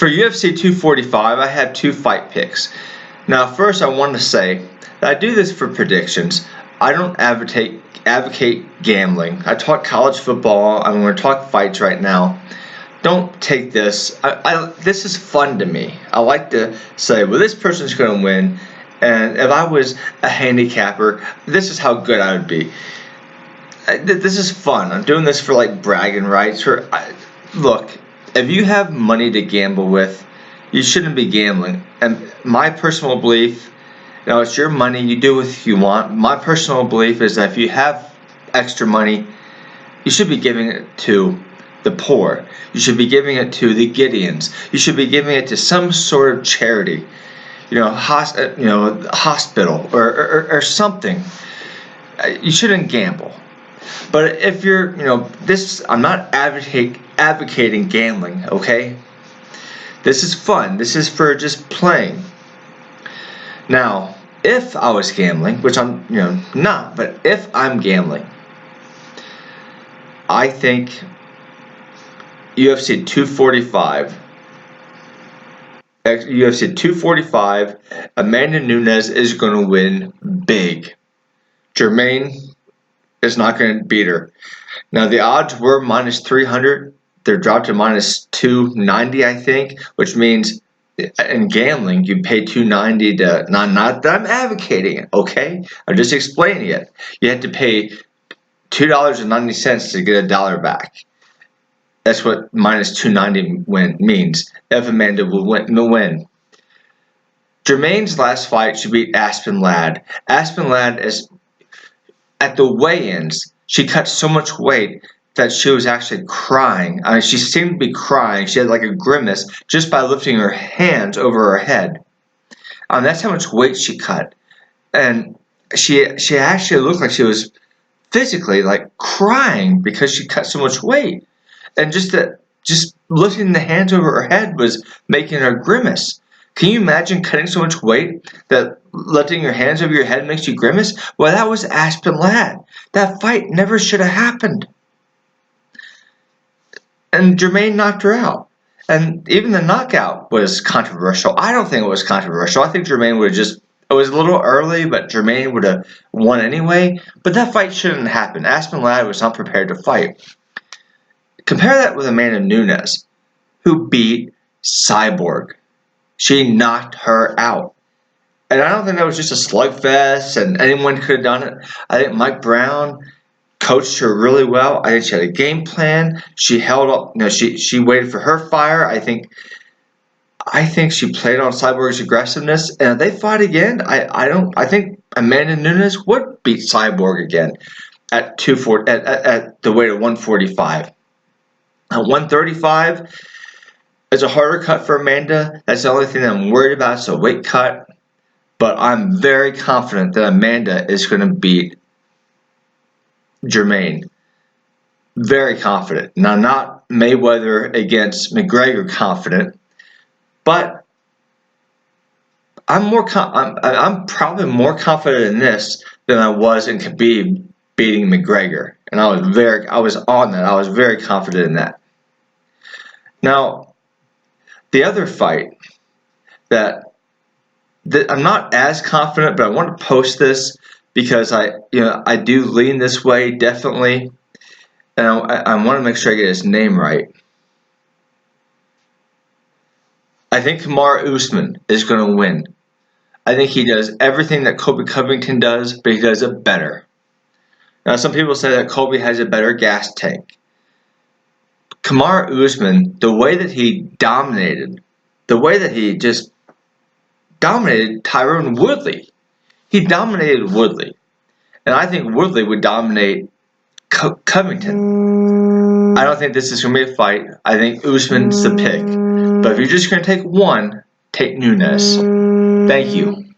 For UFC 245, I have two fight picks. Now, first, I want to say that I do this for predictions. I don't advocate gambling. I talk college football. I'm going to talk fights right now. Don't take this. This is fun to me. I like to say, well, this person's going to win. And if I was a handicapper, this is how good I would be. This is fun. I'm doing this for like bragging rights. Look, if you have money to gamble with, you shouldn't be gambling. And my personal belief, it's your money. You do what you want. My personal belief is that if you have extra money, you should be giving it to the poor. You should be giving it to the Gideons. You should be giving it to some sort of charity, hospital or something. You shouldn't gamble. But if you're, I'm not advocating gambling, okay? This is fun. This is for just playing. Now, if I was gambling, which I'm, not, but if I'm gambling, I think UFC 245, Amanda Nunes is going to win big. Jermaine is not going to beat her. Now, the odds were minus 300. They're dropped to minus 290, I think, which means in gambling, you pay 290 to, not that I'm advocating it, okay? I'm just explaining it. You have to pay $2.90 to get $1 back. That's what minus 290 means, if Amanda will win. Jermaine's last fight, she beat Aspen Ladd. Aspen Ladd is, at the weigh-ins, she cut so much weight that she was actually crying. I mean, she seemed to be crying. She had like a grimace just by lifting her hands over her head. That's how much weight she cut. And she actually looked like she was physically like crying because she cut so much weight. And just lifting the hands over her head was making her grimace. Can you imagine cutting so much weight that lifting your hands over your head makes you grimace? Well, that was Aspen Ladd. That fight never should have happened. And Jermaine knocked her out. And even the knockout was controversial. I don't think it was controversial. I think Jermaine would have it was a little early, but Jermaine would have won anyway. But that fight shouldn't happen. Aspen Ladd was not prepared to fight. Compare that with Amanda Nunes, who beat Cyborg. She knocked her out. And I don't think that was just a slugfest and anyone could have done it. I think Mike Brown coached her really well. I think she had a game plan. She held up, she waited for her fire. I think she played on Cyborg's aggressiveness. And if they fought again, I think Amanda Nunes would beat Cyborg again at the weight of 145. At 135 is a harder cut for Amanda. That's the only thing that I'm worried about. It's a weight cut. But I'm very confident that Amanda is going to beat Jermaine. Very confident. Now, not Mayweather against McGregor confident, but I'm probably more confident in this than I was in Khabib beating McGregor. And I was on that. I was very confident in that. Now, the other fight that I'm not as confident, but I want to post this because I do lean this way definitely, and I want to make sure I get his name right. I think Kamaru Usman is going to win. I think he does everything that Colby Covington does, but he does it better. Now, some people say that Colby has a better gas tank. Kamaru Usman, the way that he just dominated Tyron Woodley. He dominated Woodley. And I think Woodley would dominate Covington. I don't think this is going to be a fight. I think Usman's the pick. But if you're just going to take one, take Nunes. Thank you.